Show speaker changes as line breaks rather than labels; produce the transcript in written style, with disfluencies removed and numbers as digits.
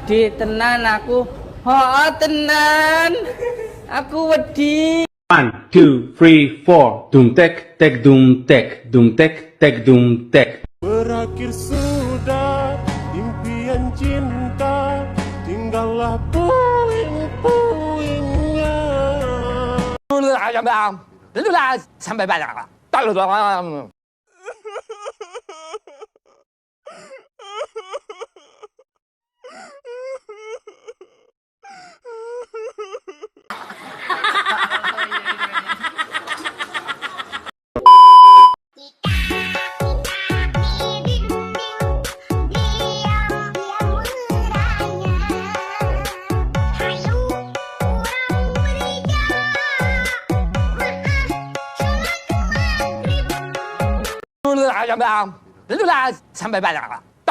Dik, tenan aku. Oh, tenan. Aku wedi.
1, 2, 3, 4. Dum tek tek dum tek dum tek.
Berakhir sudah impian cinta, tinggallah puing-puingnya.
Sampai banyak. Sampai banyak.